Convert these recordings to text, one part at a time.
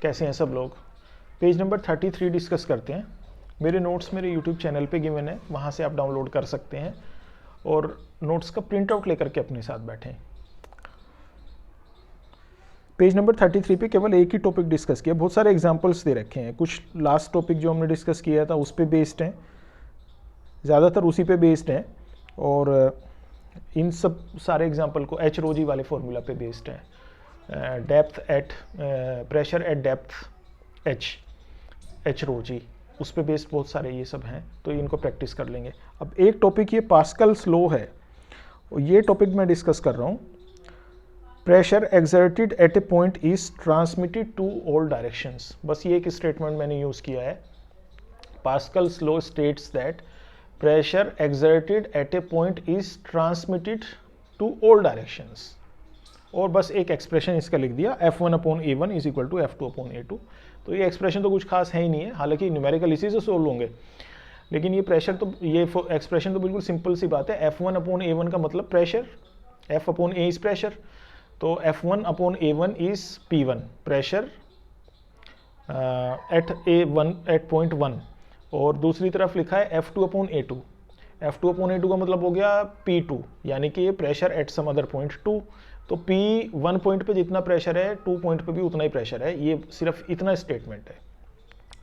कैसे हैं सब लोग। पेज नंबर 33 डिस्कस करते हैं। मेरे नोट्स मेरे यूट्यूब चैनल पे गिवन है, वहाँ से आप डाउनलोड कर सकते हैं और नोट्स का प्रिंट आउट लेकर के अपने साथ बैठें। पेज नंबर 33 पे केवल एक ही टॉपिक डिस्कस किया, बहुत सारे एग्जांपल्स दे रखे हैं। कुछ लास्ट टॉपिक जो हमने डिस्कस किया था उस पे बेस्ड हैं, ज़्यादातर उसी पे बेस्ड हैं और इन सब सारे एग्जांपल को एच रोजी वाले फॉर्मूला पे बेस्ड है। Depth at pressure at depth H रोजी, उस पे बेस्ड बहुत सारे ये सब हैं, तो इनको प्रैक्टिस कर लेंगे। अब एक टॉपिक ये पास्कल्स लॉ है, ये टॉपिक मैं डिस्कस कर रहा हूँ। Pressure exerted at a point is transmitted to all directions, बस ये एक स्टेटमेंट मैंने यूज़ किया है। Pascal's law states that pressure exerted at a point is transmitted to all directions, और बस एक एक्सप्रेशन इसका लिख दिया, F1/A1 is equal to F2/A2। तो ये एक्सप्रेशन तो कुछ खास है ही नहीं है, हालांकि न्यूमेरिकल इसी से सोल्व होंगे, लेकिन ये प्रेशर तो ये एक्सप्रेशन तो बिल्कुल सिंपल सी बात है। F1/A1 का मतलब प्रेशर, F/A इज प्रेशर, तो F1/A1 is P1 pressure at point 1, और दूसरी तरफ लिखा है F2/A2। F2/A2 का मतलब हो गया P2, यानी कि ये pressure at some other point 2। तो P1 पॉइंट पे जितना प्रेशर है 2 पॉइंट पे भी उतना ही प्रेशर है। ये सिर्फ इतना स्टेटमेंट है,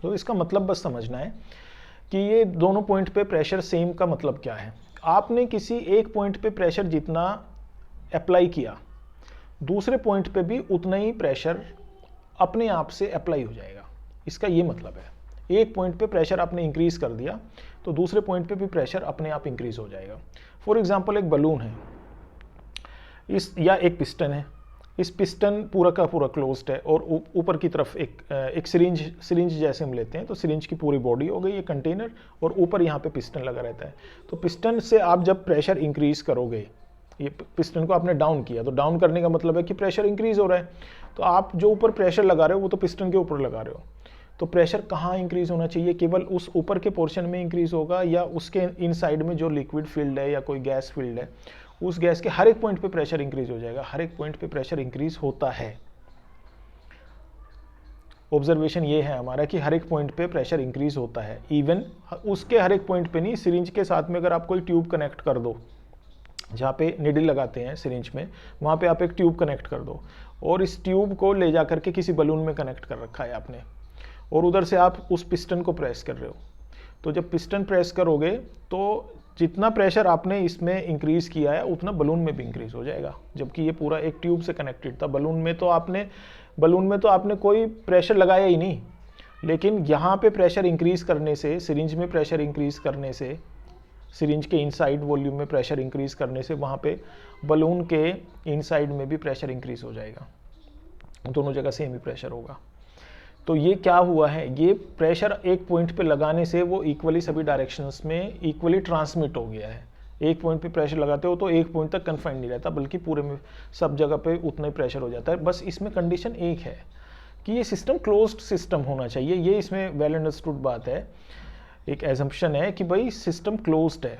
तो इसका मतलब बस समझना है कि ये दोनों पॉइंट पे प्रेशर सेम का मतलब क्या है। आपने किसी एक पॉइंट पे प्रेशर जितना अप्लाई किया, दूसरे पॉइंट पे भी उतना ही प्रेशर अपने आप से अप्लाई हो जाएगा, इसका ये मतलब है। एक पॉइंट पे प्रेशर आपने इंक्रीज कर दिया तो दूसरे पॉइंट पे भी प्रेशर अपने आप इंक्रीज हो जाएगा। फॉर एग्जांपल एक बलून है या एक पिस्टन है, इस पिस्टन पूरा का पूरा क्लोज्ड है और ऊपर की तरफ एक सिरिंज जैसे हम लेते हैं, तो सिरिंज की पूरी बॉडी हो गई ये कंटेनर, और ऊपर यहाँ पे पिस्टन लगा रहता है। तो पिस्टन से आप जब प्रेशर इंक्रीज करोगे, ये पिस्टन को आपने डाउन किया, तो डाउन करने का मतलब है कि प्रेशर इंक्रीज हो रहा है। तो आप जो ऊपर प्रेशर लगा रहे हो वो तो पिस्टन के ऊपर लगा रहे हो, तो प्रेशर कहाँ इंक्रीज होना चाहिए? केवल उस ऊपर के पोर्शन में इंक्रीज होगा, या उसके इनसाइड में जो लिक्विड फील्ड है या कोई गैस फील्ड है, उस गैस के हर एक पॉइंट पे प्रेशर इंक्रीज हो जाएगा? हर एक पॉइंट पे प्रेशर इंक्रीज होता है। ऑब्जर्वेशन ये है हमारा कि हर एक पॉइंट पे प्रेशर इंक्रीज होता है। इवन उसके हर एक पॉइंट पे नहीं, सिरिंज के साथ में अगर आप कोई ट्यूब कनेक्ट कर दो, जहाँ पे निडल लगाते हैं सिरिंज में, वहाँ पे आप एक ट्यूब कनेक्ट कर दो, और इस ट्यूब को ले जा करके किसी बलून में कनेक्ट कर रखा है आपने, और उधर से आप उस पिस्टन को प्रेस कर रहे हो। तो जब पिस्टन प्रेस करोगे तो जितना प्रेशर आपने इसमें इंक्रीज किया है उतना बलून में भी इंक्रीज हो जाएगा, जबकि ये पूरा एक ट्यूब से कनेक्टेड था। बलून में तो आपने कोई प्रेशर लगाया ही नहीं, लेकिन यहाँ पे प्रेशर इंक्रीज करने से, सिरिंज में प्रेशर इंक्रीज करने से, सिरिंज के इनसाइड वॉल्यूम में प्रेशर इंक्रीज करने से वहाँ पे बलून के इनसाइड में भी प्रेशर इंक्रीज हो जाएगा, दोनों जगह सेम ही प्रेशर होगा। तो ये क्या हुआ है, ये प्रेशर एक पॉइंट पे लगाने से वो इक्वली सभी डायरेक्शंस में इक्वली ट्रांसमिट हो गया है। एक पॉइंट पे प्रेशर लगाते हो तो एक पॉइंट तक कन्फाइंड नहीं रहता, बल्कि पूरे में सब जगह पे उतना ही प्रेशर हो जाता है। बस इसमें कंडीशन एक है कि ये सिस्टम क्लोज्ड सिस्टम होना चाहिए। ये इसमें वेल अंडरस्टूड बात है, एक एजम्पशन है कि भाई सिस्टम क्लोज्ड है,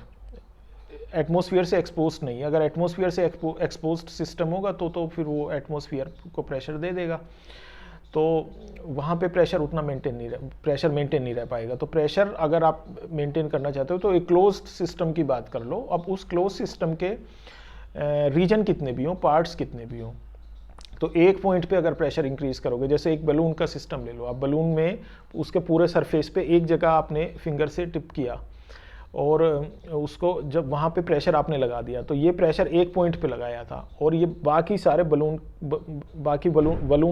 एटमॉस्फेयर से एक्सपोज्ड नहीं है। अगर एटमॉस्फेयर से एक्सपोज्ड सिस्टम होगा तो फिर वो एटमॉस्फेयर को प्रेशर दे देगा, तो वहाँ पे प्रेशर मेंटेन नहीं रह पाएगा। तो प्रेशर अगर आप मेंटेन करना चाहते हो तो एक क्लोज्ड सिस्टम की बात कर लो। अब उस क्लोज सिस्टम के रीजन कितने भी हों, पार्ट्स कितने भी हों, तो एक पॉइंट पे अगर प्रेशर इंक्रीज करोगे, जैसे एक बलून का सिस्टम ले लो आप, बलून में उसके पूरे सरफेस पे एक जगह आपने फिंगर से टिप किया और उसको जब वहाँ पे प्रेशर आपने लगा दिया, तो ये प्रेशर एक पॉइंट पे लगाया था, और ये बाकी सारे बलून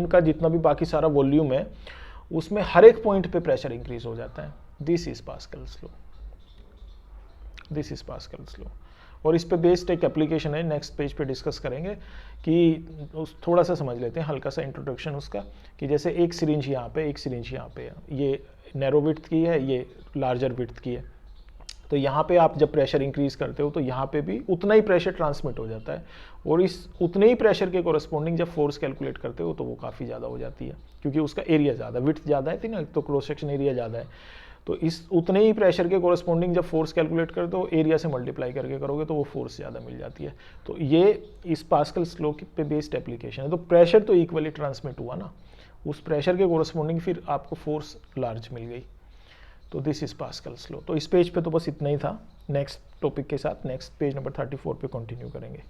का जितना भी बाकी सारा वॉल्यूम है उसमें हर एक पॉइंट पे प्रेशर इंक्रीज हो जाता है। This is Pascal's law. और इस पे बेस्ड एक एप्लीकेशन है, नेक्स्ट पेज पे डिस्कस करेंगे कि थोड़ा सा समझ लेते हैं, हल्का सा इंट्रोडक्शन उसका, कि जैसे एक सिरिंज यहाँ पे, एक सिरिंज यहाँ पे, ये नैरो विड्थ की है, ये लार्जर विड्थ की है। तो यहाँ पे आप जब प्रेशर इंक्रीज करते हो तो यहाँ पे भी उतना ही प्रेशर ट्रांसमिट हो जाता है, और इस उतने ही प्रेशर के कोरस्पॉन्डिंग जब फोर्स कैलकुलेट करते हो तो वो काफ़ी ज़्यादा हो जाती है, क्योंकि उसका एरिया ज़्यादा, विड्थ ज़्यादा है ना, तो क्रॉस सेक्शन एरिया ज़्यादा है। तो इस उतने ही प्रेशर के कोरस्पॉन्डिंग जब फोर्स कैलकुलेट करते हो, एरिया से मल्टीप्लाई करके करोगे तो वो फोर्स ज़्यादा मिल जाती है। तो ये इस पास्कल्स लॉ पे बेस्ड एप्लीकेशन है। तो प्रेशर तो इक्वली ट्रांसमिट हुआ ना, उस प्रेशर के कोरस्पॉन्डिंग फिर आपको फोर्स लार्ज मिल गई। तो दिस इज पास्कल्स लॉ। तो इस पेज पे तो बस इतना ही था। नेक्स्ट टॉपिक के साथ नेक्स्ट पेज नंबर 34 पे कंटिन्यू करेंगे।